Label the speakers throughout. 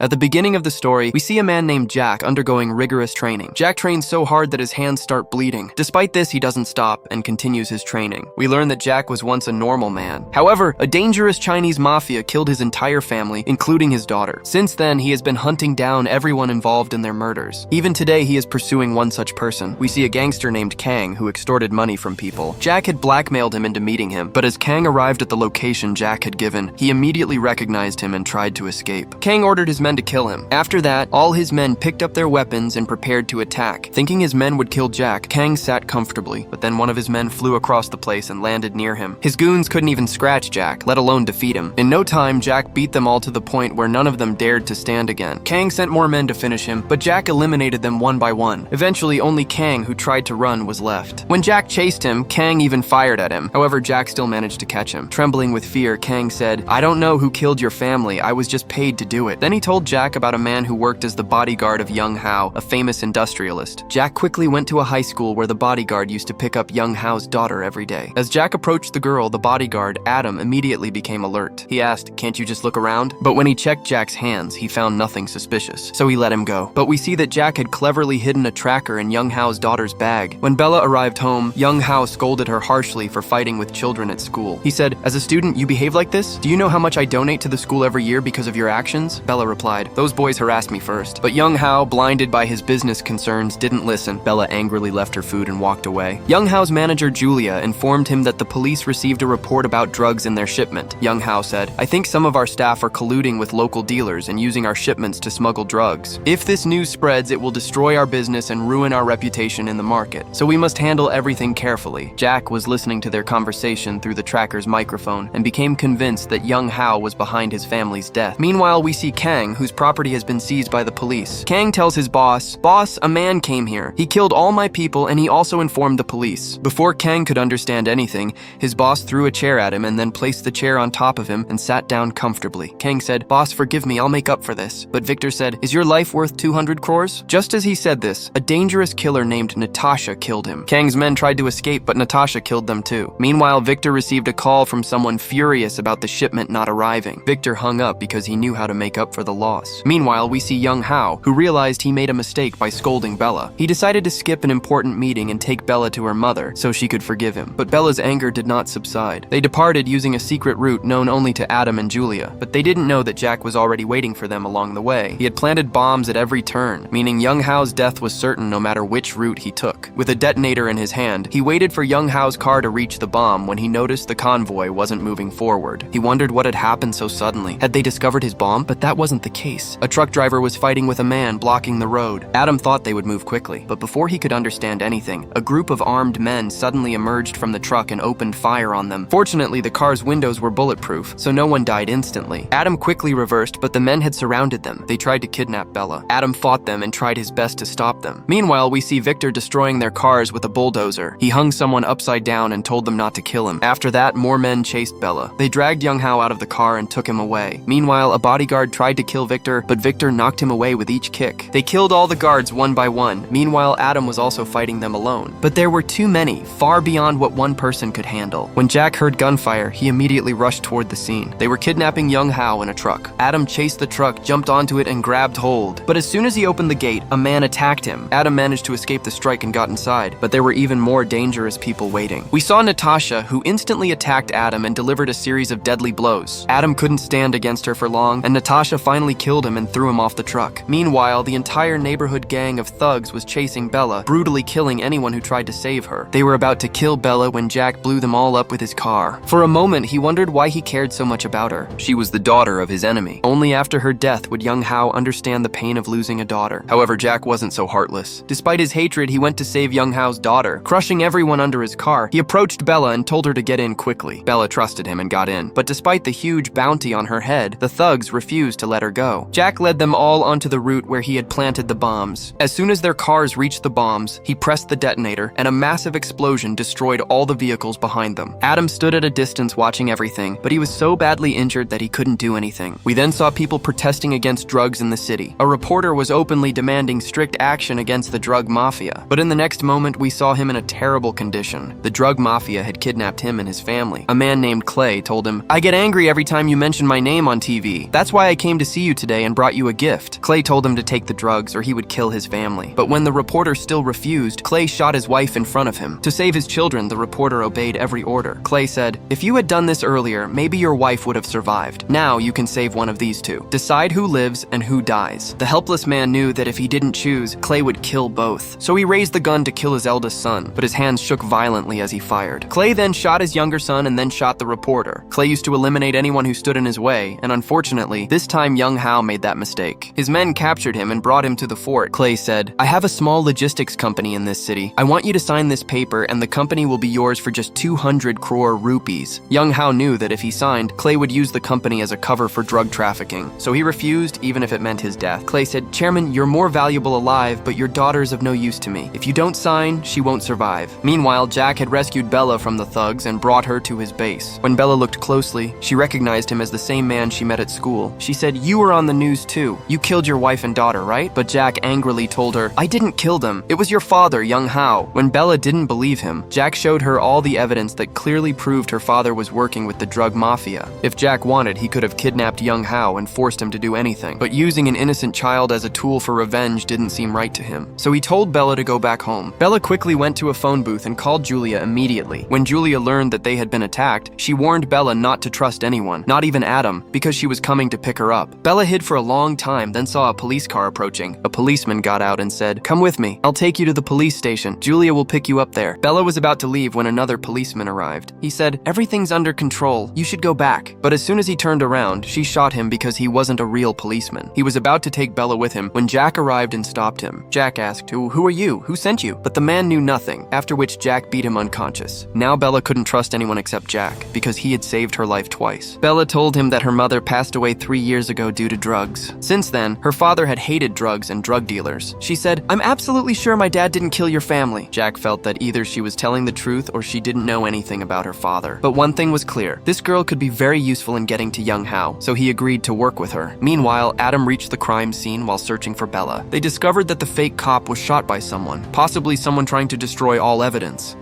Speaker 1: At the beginning of the story, we see a man named Jack undergoing rigorous training. Jack trains so hard that his hands start bleeding. Despite this, he doesn't stop and continues his training. We learn that Jack was once a normal man. However, a dangerous Chinese mafia killed his entire family, including his daughter. Since then, he has been hunting down everyone involved in their murders. Even today, he is pursuing one such person. We see a gangster named Kang who extorted money from people. Jack had blackmailed him into meeting him, but as Kang arrived at the location Jack had given, he immediately recognized him and tried to escape. Kang ordered his men to kill him. After that, all his men picked up their weapons and prepared to attack. Thinking his men would kill Jack, Kang sat comfortably, but then one of his men flew across the place and landed near him. His goons couldn't even scratch Jack, let alone defeat him. In no time, Jack beat them all to the point where none of them dared to stand again. Kang sent more men to finish him, but Jack eliminated them one by one. Eventually, only Kang, who tried to run, was left. When Jack chased him, Kang even fired at him. However, Jack still managed to catch him. Trembling with fear, Kang said, "I don't know who killed your family, I was just paid to do it." Then he told Jack about a man who worked as the bodyguard of Young Hao, a famous industrialist. Jack quickly went to a high school where the bodyguard used to pick up Young Hao's daughter every day. As Jack approached the girl, the bodyguard, Adam, immediately became alert. He asked, "Can't you just look around?" But when he checked Jack's hands, he found nothing suspicious, so he let him go. But we see that Jack had cleverly hidden a tracker in Young Hao's daughter's bag. When Bella arrived home, Young Hao scolded her harshly for fighting with children at school. He said, "As a student, you behave like this? Do you know how much I donate to the school every year because of your actions?" Bella replied, "Those boys harassed me first." But Young Hao, blinded by his business concerns, didn't listen. Bella angrily left her food and walked away. Young Hao's manager, Julia, informed him that the police received a report about drugs in their shipment. Young Hao said, "I think some of our staff are colluding with local dealers and using our shipments to smuggle drugs. If this news spreads, it will destroy our business and ruin our reputation in the market. So we must handle everything carefully." Jack was listening to their conversation through the tracker's microphone and became convinced that Young Hao was behind his family's death. Meanwhile, we see Kang, whose property has been seized by the police. Kang tells his boss, "Boss, a man came here. He killed all my people and he also informed the police." Before Kang could understand anything, his boss threw a chair at him and then placed the chair on top of him and sat down comfortably. Kang said, "Boss, forgive me, I'll make up for this." But Victor said, "Is your life worth 200 crores? Just as he said this, a dangerous killer named Natasha killed him. Kang's men tried to escape, but Natasha killed them too. Meanwhile, Victor received a call from someone furious about the shipment not arriving. Victor hung up because he knew how to make up for the loss. Meanwhile, we see Young Hao, who realized he made a mistake by scolding Bella. He decided to skip an important meeting and take Bella to her mother so she could forgive him. But Bella's anger did not subside. They departed using a secret route known only to Adam and Julia, but they didn't know that Jack was already waiting for them along the way. He had planted bombs at every turn, meaning Young Hao's death was certain no matter which route he took. With a detonator in his hand, he waited for Young Hao's car to reach the bomb when he noticed the convoy wasn't moving forward. He wondered what had happened so suddenly. Had they discovered his bomb? But that wasn't the case. A truck driver was fighting with a man blocking the road. Adam thought they would move quickly, but before he could understand anything, a group of armed men suddenly emerged from the truck and opened fire on them. Fortunately, the car's windows were bulletproof, so no one died instantly. Adam quickly reversed, but the men had surrounded them. They tried to kidnap Bella. Adam fought them and tried his best to stop them. Meanwhile, we see Victor destroying their cars with a bulldozer. He hung someone upside down and told them not to kill him. After that, more men chased Bella. They dragged Young Hao out of the car and took him away. Meanwhile, a bodyguard tried to kill Victor, but Victor knocked him away with each kick. They killed all the guards one by one. Meanwhile, Adam was also fighting them alone. But there were too many, far beyond what one person could handle. When Jack heard gunfire, he immediately rushed toward the scene. They were kidnapping Young Hao in a truck. Adam chased the truck, jumped onto it, and grabbed hold. But as soon as he opened the gate, a man attacked him. Adam managed to escape the strike and got inside, but there were even more dangerous people waiting. We saw Natasha, who instantly attacked Adam and delivered a series of deadly blows. Adam couldn't stand against her for long, and Natasha finally killed him and threw him off the truck. Meanwhile, the entire neighborhood gang of thugs was chasing Bella, brutally killing anyone who tried to save her. They were about to kill Bella when Jack blew them all up with his car. For a moment, he wondered why he cared so much about her. She was the daughter of his enemy. Only after her death would Young Hao understand the pain of losing a daughter. However, Jack wasn't so heartless. Despite his hatred, he went to save Young Hao's daughter. Crushing everyone under his car, he approached Bella and told her to get in quickly. Bella trusted him and got in, but despite the huge bounty on her head, the thugs refused to let her go. Jack led them all onto the route where he had planted the bombs. As soon as their cars reached the bombs, he pressed the detonator, and a massive explosion destroyed all the vehicles behind them. Adam stood at a distance watching everything, but he was so badly injured that he couldn't do anything. We then saw people protesting against drugs in the city. A reporter was openly demanding strict action against the drug mafia, but in the next moment we saw him in a terrible condition. The drug mafia had kidnapped him and his family. A man named Clay told him, "I get angry every time you mention my name on TV. That's why I came to see you today and brought you a gift. Clay told him to take the drugs or he would kill his family. But when the reporter still refused, Clay shot his wife in front of him. To save his children, the reporter obeyed every order. Clay said, "If you had done this earlier, maybe your wife would have survived. Now you can save one of these two. Decide who lives and who dies." The helpless man knew that if he didn't choose, Clay would kill both. So he raised the gun to kill his eldest son, but his hands shook violently as he fired. Clay then shot his younger son and then shot the reporter. Clay used to eliminate anyone who stood in his way, and unfortunately, this time Young Hao made that mistake. His men captured him and brought him to the fort. Clay said, "I have a small logistics company in this city. I want you to sign this paper and the company will be yours for just 200 crore rupees." Young Hao knew that if he signed, Clay would use the company as a cover for drug trafficking, so he refused even if it meant his death. Clay said, "Chairman, you're more valuable alive, but your daughter's of no use to me. If you don't sign, she won't survive." Meanwhile, Jack had rescued Bella from the thugs and brought her to his base. When Bella looked closely, she recognized him as the same man she met at school. She said, "You were on the news too. You killed your wife and daughter, right?" But Jack angrily told her, "I didn't kill them. It was your father, Young Hao." When Bella didn't believe him, Jack showed her all the evidence that clearly proved her father was working with the drug mafia. If Jack wanted, he could have kidnapped Young Hao and forced him to do anything. But using an innocent child as a tool for revenge didn't seem right to him. So he told Bella to go back home. Bella quickly went to a phone booth and called Julia immediately. When Julia learned that they had been attacked, she warned Bella not to trust anyone, not even Adam, because she was coming to pick her up. Bella hid for a long time, then saw a police car approaching. A policeman got out and said, "Come with me. I'll take you to the police station. Julia will pick you up there." Bella was about to leave when another policeman arrived. He said, "Everything's under control. You should go back." But as soon as he turned around, she shot him because he wasn't a real policeman. He was about to take Bella with him when Jack arrived and stopped him. Jack asked, Who are you? Who sent you?" But the man knew nothing, after which Jack beat him unconscious. Now Bella couldn't trust anyone except Jack, because he had saved her life twice. Bella told him that her mother passed away 3 years ago due to drugs. Since then, her father had hated drugs and drug dealers. She said, "I'm absolutely sure my dad didn't kill your family." Jack felt that either she was telling the truth or she didn't know anything about her father. But one thing was clear, this girl could be very useful in getting to Young Hao, so he agreed to work with her. Meanwhile, Adam reached the crime scene while searching for Bella. They discovered that the fake cop was shot by someone, possibly someone trying to destroy all evidence.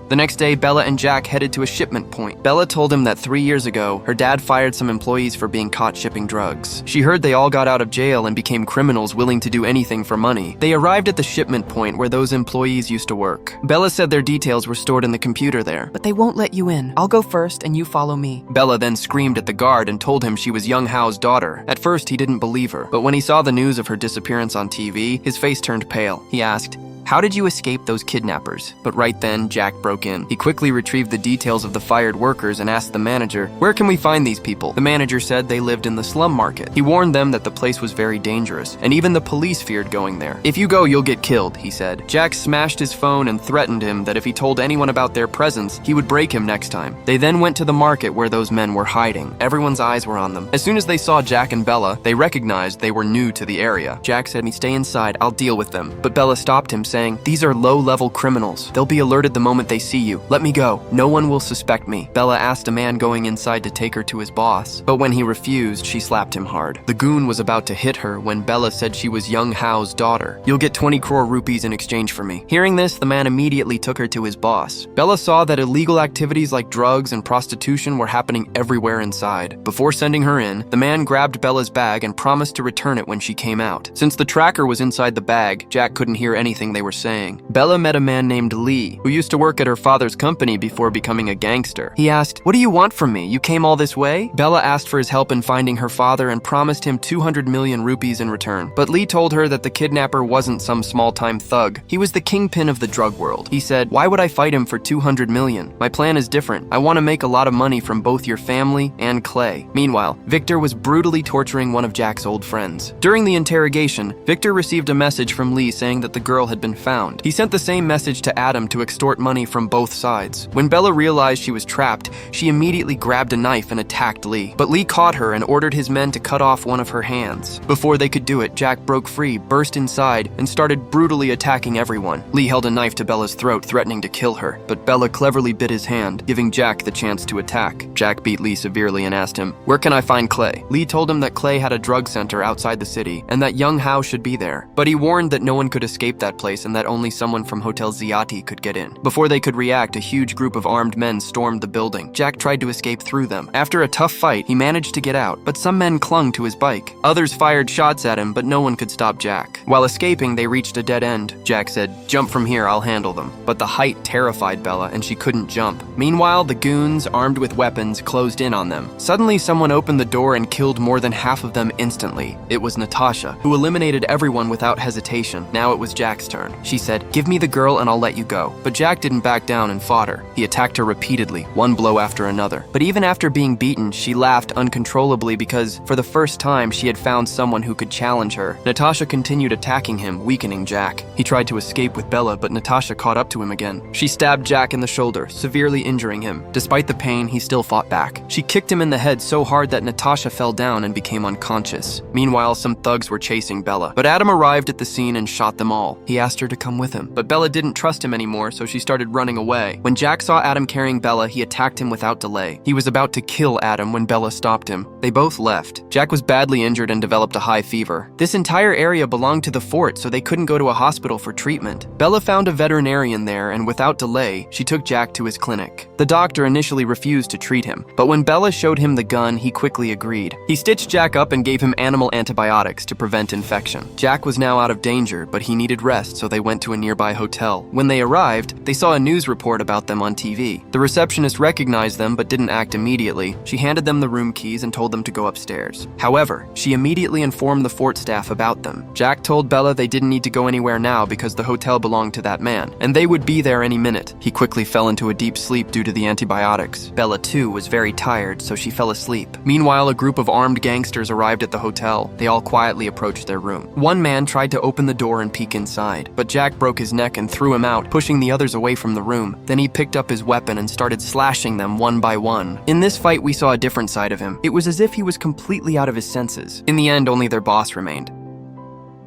Speaker 1: The next day, Bella and Jack headed to a shipment point. Bella told him that 3 years ago, her dad fired some employees for being caught shipping drugs. She heard they all got out of jail and became criminals willing to do anything for money. They arrived at the shipment point where those employees used to work. Bella said their details were stored in the computer there.
Speaker 2: "But they won't let you in. I'll go first and you follow me."
Speaker 1: Bella then screamed at the guard and told him she was Young Hao's daughter. At first, he didn't believe her, but when he saw the news of her disappearance on TV, his face turned pale. He asked, "How did you escape those kidnappers?" But right then, Jack broke in. He quickly retrieved the details of the fired workers and asked the manager, "Where can we find these people?" The manager said they lived in the slum market. He warned them that the place was very dangerous, and even the police feared going there. "If you go, you'll get killed," he said. Jack smashed his phone and threatened him that if he told anyone about their presence, he would break him next time. They then went to the market where those men were hiding. Everyone's eyes were on them. As soon as they saw Jack and Bella, they recognized they were new to the area. Jack said, "Stay inside, I'll deal with them." But Bella stopped him, saying, "These are low-level criminals. They'll be alerted the moment they see you. Let me go. No one will suspect me." Bella asked a man going inside to take her to his boss, but when he refused, she slapped him hard. The goon was about to hit her when Bella said she was Young Hao's daughter. "You'll get 20 crore rupees in exchange for me." Hearing this, the man immediately took her to his boss. Bella saw that illegal activities like drugs and prostitution were happening everywhere inside. Before sending her in, the man grabbed Bella's bag and promised to return it when she came out. Since the tracker was inside the bag, Jack couldn't hear anything they were saying. Bella met a man named Lee, who used to work at her father's company before becoming a gangster. He asked, "What do you want from me? You came all this way?" Bella asked for his help in finding her father and promised him 200 million rupees in return. But Lee told her that the kidnapper wasn't some small-time thug. He was the kingpin of the drug world. He said, "Why would I fight him for 200 million? My plan is different. I want to make a lot of money from both your family and Clay." Meanwhile, Victor was brutally torturing one of Jack's old friends. During the interrogation, Victor received a message from Lee saying that the girl had been found. He sent the same message to Adam to extort money from both sides. When Bella realized she was trapped, she immediately grabbed a knife and attacked Lee. But Lee caught her and ordered his men to cut off one of her hands. Before they could do it, Jack broke free, burst inside, and started brutally attacking everyone. Lee held a knife to Bella's throat, threatening to kill her, but Bella cleverly bit his hand, giving Jack the chance to attack. Jack beat Lee severely and asked him, "Where can I find Clay?" Lee told him that Clay had a drug center outside the city and that Young Hao should be there. But he warned that no one could escape that place place and that only someone from Hotel Ziati could get in. Before they could react, a huge group of armed men stormed the building. Jack tried to escape through them. After a tough fight, he managed to get out, but some men clung to his bike. Others fired shots at him, but no one could stop Jack. While escaping, they reached a dead end. Jack said, "Jump from here, I'll handle them." But the height terrified Bella, and she couldn't jump. Meanwhile, the goons, armed with weapons, closed in on them. Suddenly, someone opened the door and killed more than half of them instantly. It was Natasha, who eliminated everyone without hesitation. Now it was Jack's turn. She said, "Give me the girl and I'll let you go." But Jack didn't back down and fought her. He attacked her repeatedly, one blow after another. But even after being beaten, she laughed uncontrollably because, for the first time, she had found someone who could challenge her. Natasha continued attacking him, weakening Jack. He tried to escape with Bella, but Natasha caught up to him again. She stabbed Jack in the shoulder, severely injuring him. Despite the pain, he still fought back. She kicked him in the head so hard that Natasha fell down and became unconscious. Meanwhile, some thugs were chasing Bella, but Adam arrived at the scene and shot them all. He asked her to come with him, but Bella didn't trust him anymore, so she started running away. When Jack saw Adam carrying Bella, he attacked him without delay. He was about to kill Adam when Bella stopped him. They both left. Jack was badly injured and developed a high fever. This entire area belonged to the fort, so they couldn't go to a hospital for treatment. Bella found a veterinarian there, and without delay, she took Jack to his clinic. The doctor initially refused to treat him, but when Bella showed him the gun, he quickly agreed. He stitched Jack up and gave him animal antibiotics to prevent infection. Jack was now out of danger, but he needed rest, so they went to a nearby hotel. When they arrived, they saw a news report about them on TV. The receptionist recognized them but didn't act immediately. She handed them the room keys and told them to go upstairs. However, she immediately informed the fort staff about them. Jack told Bella they didn't need to go anywhere now because the hotel belonged to that man, and they would be there any minute. He quickly fell into a deep sleep due to the antibiotics. Bella, too, was very tired, so she fell asleep. Meanwhile, a group of armed gangsters arrived at the hotel. They all quietly approached their room. One man tried to open the door and peek inside, but Jack broke his neck and threw him out, pushing the others away from the room. Then he picked up his weapon and started slashing them one by one. In this fight, we saw a different side of him. It was as if he was completely out of his senses. In the end, only their boss remained.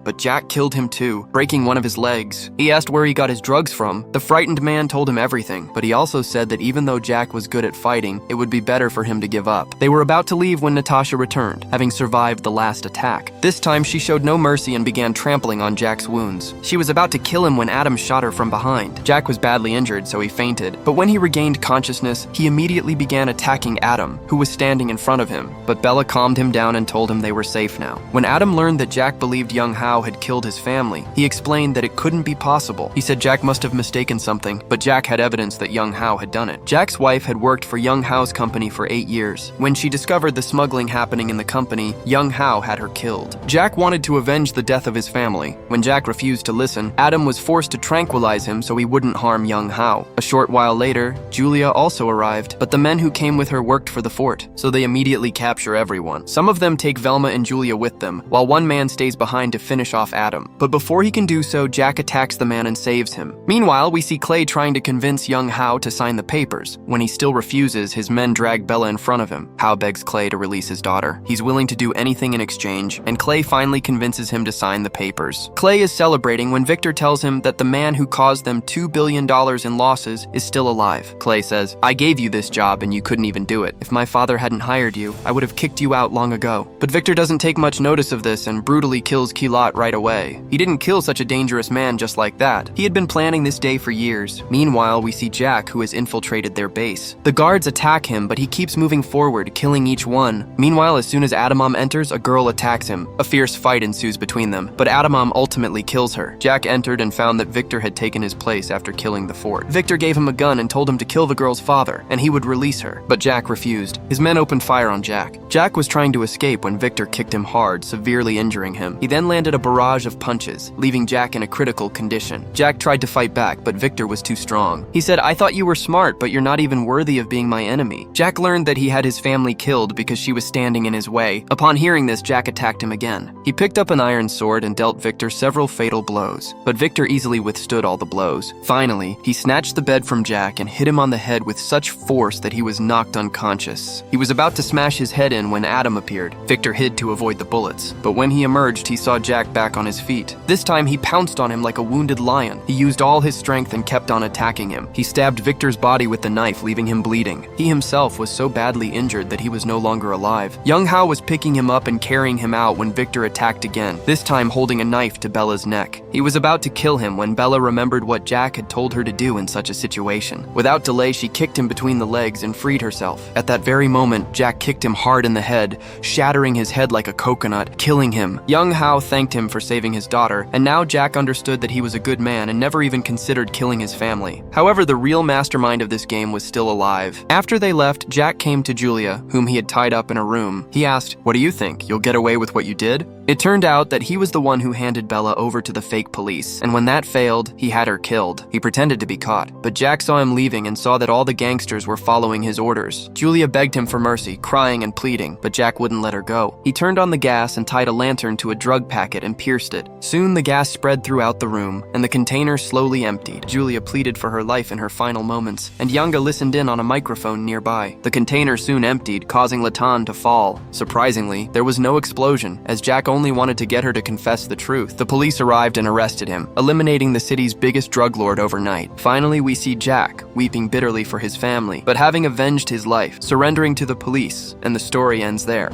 Speaker 1: But Jack killed him too, breaking one of his legs. He asked where he got his drugs from. The frightened man told him everything, but he also said that even though Jack was good at fighting, it would be better for him to give up. They were about to leave when Natasha returned, having survived the last attack. This time, she showed no mercy and began trampling on Jack's wounds. She was about to kill him when Adam shot her from behind. Jack was badly injured, so he fainted. But when he regained consciousness, he immediately began attacking Adam, who was standing in front of him. But Bella calmed him down and told him they were safe now. When Adam learned that Jack believed young Hao had killed his family, he explained that it couldn't be possible. He said Jack must have mistaken something, but Jack had evidence that young Hao had done it. Jack's wife had worked for young Hao's company for 8 years. When she discovered the smuggling happening in the company, young Hao had her killed. Jack wanted to avenge the death of his family. When Jack refused to listen, Adam was forced to tranquilize him so he wouldn't harm young Hao. A short while later, Julia also arrived, but the men who came with her worked for the fort, so they immediately capture everyone. Some of them take Velma and Julia with them, while one man stays behind to finish off Adam. But before he can do so, Jack attacks the man and saves him. Meanwhile, we see Clay trying to convince young Hao to sign the papers. When he still refuses, his men drag Bella in front of him. Hao begs Clay to release his daughter. He's willing to do anything in exchange, and Clay finally convinces him to sign the papers. Clay is celebrating when Victor tells him that the man who caused them $2 billion in losses is still alive. Clay says, "I gave you this job and you couldn't even do it. If my father hadn't hired you, I would have kicked you out long ago." But Victor doesn't take much notice of this and brutally kills Kilat right away. He didn't kill such a dangerous man just like that. He had been planning this day for years. Meanwhile, we see Jack, who has infiltrated their base. The guards attack him, but he keeps moving forward, killing each one. Meanwhile, as soon as Adamam enters, a girl attacks him. A fierce fight ensues between them, but Adamam ultimately kills her. Jack entered and found that Victor had taken his place after killing the fort. Victor gave him a gun and told him to kill the girl's father, and he would release her. But Jack refused. His men opened fire on Jack. Jack was trying to escape when Victor kicked him hard, severely injuring him. He then landed a barrage of punches, leaving Jack in a critical condition. Jack tried to fight back, but Victor was too strong. He said, "I thought you were smart, but you're not even worthy of being my enemy." Jack learned that he had his family killed because she was standing in his way. Upon hearing this, Jack attacked him again. He picked up an iron sword and dealt Victor several fatal blows, but Victor easily withstood all the blows. Finally, he snatched the bed from Jack and hit him on the head with such force that he was knocked unconscious. He was about to smash his head in when Adam appeared. Victor hid to avoid the bullets, but when he emerged, he saw Jack Jack back on his feet. This time he pounced on him like a wounded lion. He used all his strength and kept on attacking him. He stabbed Victor's body with the knife, leaving him bleeding. He himself was so badly injured that he was no longer alive. Young Hao was picking him up and carrying him out when Victor attacked again, this time holding a knife to Bella's neck. He was about to kill him when Bella remembered what Jack had told her to do in such a situation. Without delay, she kicked him between the legs and freed herself. At that very moment, Jack kicked him hard in the head, shattering his head like a coconut, killing him. Young Hao thanked him for saving his daughter, and now Jack understood that he was a good man and never even considered killing his family. However, the real mastermind of this game was still alive. After they left, Jack came to Julia, whom he had tied up in a room. He asked, "What do you think? You'll get away with what you did?" It turned out that he was the one who handed Bella over to the fake police, and when that failed, he had her killed. He pretended to be caught, but Jack saw him leaving and saw that all the gangsters were following his orders. Julia begged him for mercy, crying and pleading, but Jack wouldn't let her go. He turned on the gas and tied a lantern to a drug packet and pierced it. Soon the gas spread throughout the room, and the container slowly emptied. Julia pleaded for her life in her final moments, and Yanga listened in on a microphone nearby. The container soon emptied, causing Latan to fall. Surprisingly, there was no explosion, as Jack only wanted to get her to confess the truth. The police arrived and arrested him, eliminating the city's biggest drug lord overnight. Finally, we see Jack, weeping bitterly for his family, but having avenged his life, surrendering to the police, and the story ends there.